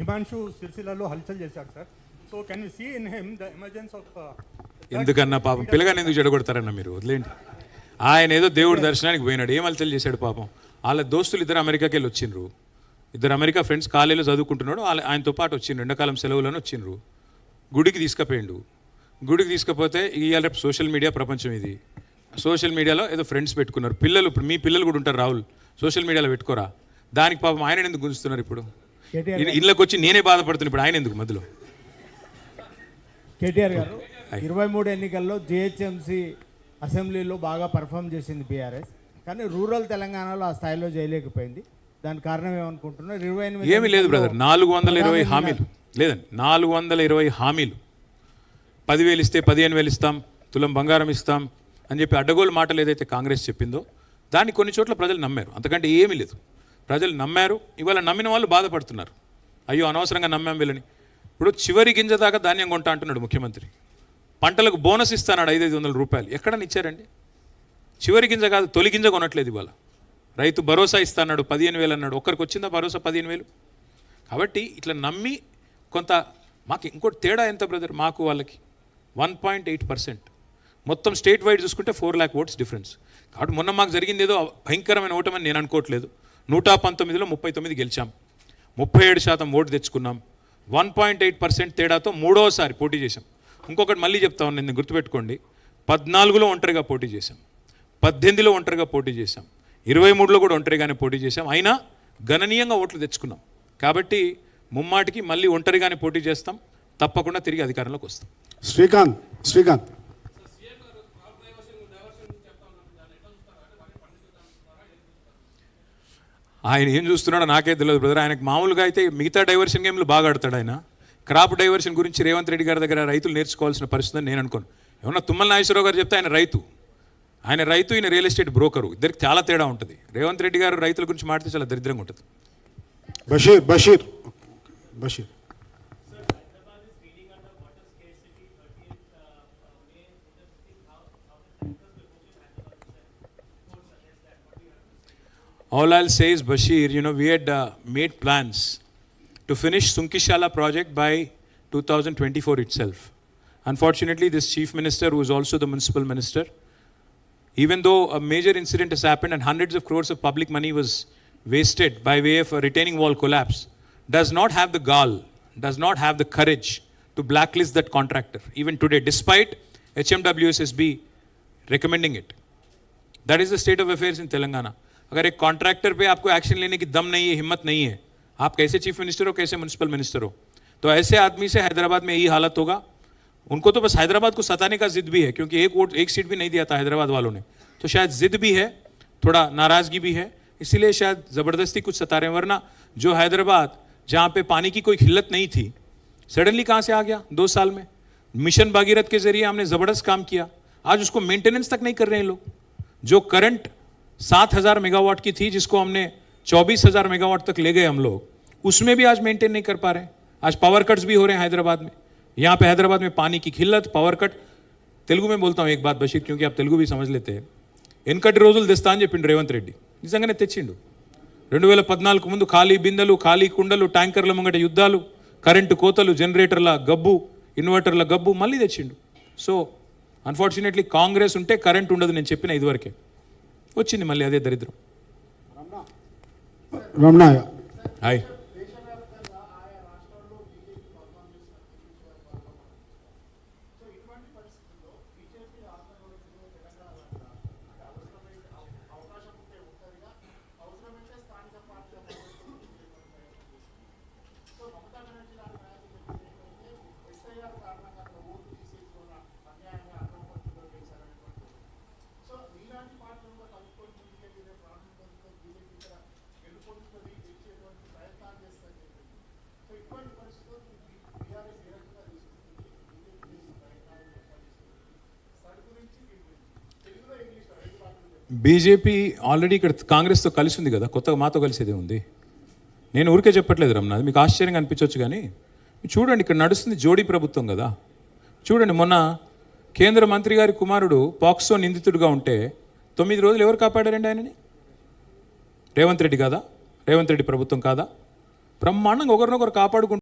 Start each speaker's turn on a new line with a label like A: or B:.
A: హిమాంశు సిరిసిల్లలో హల్చల్ చేశాడు sir. So can we see in him the emergence of
B: ఎందుకన్నా పాపం పిల్లగాని ఎందుకు చెడగొడతారన్న మీరు వదిలేండి. ఆయన ఏదో దేవుడి దర్శనానికి పోయినాడు, ఏం హల్చల్ చేశాడు పాపం. వాళ్ళ దోస్తులు ఇద్దరు అమెరికాకి వెళ్ళి వచ్చిండ్రు, ఇద్దరు అమెరికా ఫ్రెండ్స్ కాలేజీలో చదువుకుంటున్నాడు, ఆయనతో పాటు వచ్చిండ్రు, ఎండాకాలం సెలవులను వచ్చిండ్రు. గుడికి తీసుకుపోయిండు. గుడికి తీసుకపోతే ఇవాళ రేపు సోషల్ మీడియా ప్రపంచం ఇది. సోషల్ మీడియాలో ఏదో ఫ్రెండ్స్ పెట్టుకున్నారు పిల్లలు. ఇప్పుడు మీ పిల్లలు కూడా ఉంటారు రాహుల్, సోషల్ మీడియాలో పెట్టుకోరా. దానికి పాపం ఆయన ఎందుకు గుంజుతున్నారు ఇప్పుడు? ఇళ్ళకి వచ్చి నేనే బాధపడుతున్నాను ఇప్పుడు, ఆయన ఎందుకు మధ్యలో?
C: కేటీఆర్ గారు 23 ఎన్నికల్లో జిహెచ్ఎంసీ అసెంబ్లీలో బాగా పర్ఫామ్ చేసింది బీఆర్ఎస్, కానీ రూరల్ తెలంగాణలో ఆ స్థాయిలో చేయలేకపోయింది. దానికి కారణం ఏమనుకుంటున్నారు? 28
B: ఏమీ లేదు బ్రదర్, 420 హామీలు లేదండి, 420 హామీలు. 10,000 ఇస్తే 15,000 ఇస్తాం, తులం బంగారం ఇస్తాం అని చెప్పి అడ్డగోలు మాటలు ఏదైతే కాంగ్రెస్ చెప్పిందో దాన్ని కొన్ని చోట్ల ప్రజలు నమ్మారు, అంతకంటే ఏమీ లేదు. ప్రజలు నమ్మారు. ఇవాళ నమ్మిన వాళ్ళు బాధపడుతున్నారు, అయ్యో అనవసరంగా నమ్మాం వీళ్ళని. ఇప్పుడు చివరి గింజ దాకా ధాన్యం కొంటా అంటున్నాడు ముఖ్యమంత్రి. పంటలకు బోనస్ ఇస్తానాడు 500 రూపాయలు. ఎక్కడని ఇచ్చారండి? చివరి గింజ కాదు, తొలి గింజ కొనట్లేదు ఇవాళ. రైతు భరోసా ఇస్తాన్నాడు 15,000 అన్నాడు, ఒక్కరికి వచ్చిందా భరోసా 15,000? కాబట్టి ఇట్లా నమ్మి కొంత మాకు ఇంకోటి తేడా ఎంత బ్రదర్ మాకు వాళ్ళకి? 1.8%. మొత్తం స్టేట్ వైడ్ చూసుకుంటే 4 lakh ఓట్స్ డిఫరెన్స్. కాబట్టి మొన్న మాకు జరిగింది ఏదో భయంకరమైన ఓటమని నేను అనుకోవట్లేదు. 119లో 39 గెలిచాం, 37% ఓటు తెచ్చుకున్నాం. 1.8% తేడాతో మూడోసారి పోటీ చేశాం. ఇంకొకటి మళ్ళీ చెప్తా ఉన్నాను, నేను గుర్తుపెట్టుకోండి. 14లో ఒంటరిగా పోటీ చేశాం, 18లో ఒంటరిగా పోటీ చేశాం, 23లో కూడా ఒంటరిగానే పోటీ చేశాం. అయినా గణనీయంగా ఓట్లు తెచ్చుకున్నాం. కాబట్టి ముమ్మాటికి మళ్ళీ ఒంటరిగానే పోటీ చేస్తాం, తప్పకుండా తిరిగి అధికారంలోకి వస్తాం.
D: శ్రీకాంత్
B: ఆయన ఏం చూస్తున్నాడో నాకే తెలియదు బ్రదర్. ఆయనకు మామూలుగా అయితే మిగతా డైవర్షన్ గేమ్లు బాగా ఆడతాడు ఆయన. క్రాప్ డైవర్షన్ గురించి రేవంత్ రెడ్డి గారి దగ్గర రైతులు నేర్చుకోవాల్సిన పరిస్థితి అని నేను అనుకోను. ఏమన్నా తుమ్మల నాగేశ్వరరావు గారు చెప్తే ఆయన రైతు, ఈయన రియల్ ఎస్టేట్ బ్రోకరు. ఇద్దరికి చాలా తేడా ఉంటుంది. రేవంత్ రెడ్డి గారు రైతుల గురించి మాట్లాడితే చాలా దరిద్రంగా ఉంటుంది.
D: Basheer
B: All I'll say is, Bashir, we had made plans to finish Sunkishala project by 2024 itself. Unfortunately, this chief minister, who is also the municipal minister, even though a major incident has happened and hundreds of crores of public money was wasted by way of a retaining wall collapse, does not have the gall, does not have the courage to blacklist that contractor, even today, despite HMWSSB recommending it. That is the state of affairs in Telangana. अगर एक contractor पे आपको action लेने की दम नहीं है, हिम्मत नहीं है, आप कैसे चीफ मिनिस्टर हो, कैसे म्युनिसिपल मिनिस्टर हो? तो ऐसे आदमी से हैदराबाद में यही हालत होगा. उनको तो बस हैदराबाद को सताने का जिद भी है, क्योंकि एक सीट भी नहीं दिया था हैदराबाद वालों ने. तो शायद जिद भी है, थोड़ा नाराज़गी भी है, इसीलिए शायद ज़बरदस्ती कुछ सता रहे हैं. वरना जो हैदराबाद जहाँ पे पानी की कोई किल्लत नहीं थी, सडनली कहाँ से आ गया 2 साल में? मिशन भागीरथ के जरिए हमने ज़बरदस्त काम किया, आज उसको मेंटेनेंस तक नहीं कर रहे हैं लोग. जो करंट 7,000 मेगावाट की थी, जिसको हमने 24,000 मेगावाट तक ले गए हम लोग, उसमें भी आज मेंटेन नहीं कर पा रहे हैं. आज पावर कट्स भी हो रहे हैं हैदराबाद में. यहाँ पे हैदराबाद में पानी की किल्लत, पावर कट. तेलुगु में बोलता हूँ एक बात बशीर, क्योंकि आप तेलुगु भी समझ लेते हैं. ఎన్కటి రోజులు తెస్తా అని చెప్పిండు రేవంత్ రెడ్డి, నిజంగానే తెచ్చిండు. 2014 ముందు ఖాళీ బిందెలు, ఖాళీ కుండలు, ట్యాంకర్ల ముంగట యుద్ధాలు, కరెంటు కోతలు, జనరేటర్ల గబ్బు, ఇన్వర్టర్ల గబ్బు మళ్ళీ తెచ్చిండు. సో అన్ఫార్చునేట్లీ కాంగ్రెస్ ఉంటే కరెంట్ ఉండదు, నేను చెప్పిన ఇదివరకే. వచ్చింది మళ్ళీ అదే దరిద్రం.
D: రమణ
B: హాయ్. బీజేపీ ఆల్రెడీ ఇక్కడ కాంగ్రెస్తో కలిసి ఉంది కదా, కొత్తగా మాతో కలిసేదే ఉంది. నేను ఊరికే చెప్పట్లేదు రమణ, మీకు ఆశ్చర్యంగా అనిపించవచ్చు, కానీ చూడండి ఇక్కడ నడుస్తుంది జోడీ ప్రభుత్వం కదా. చూడండి, మొన్న కేంద్ర మంత్రి గారి కుమారుడు పాక్సో నిందితుడిగా ఉంటే 9 రోజులు ఎవరు కాపాడారండి ఆయనని? రేవంత్ రెడ్డి కాదా? రేవంత్ రెడ్డి ప్రభుత్వం కాదా? బ్రహ్మాండంగా ఒకరినొకరు కాపాడుకుంటూ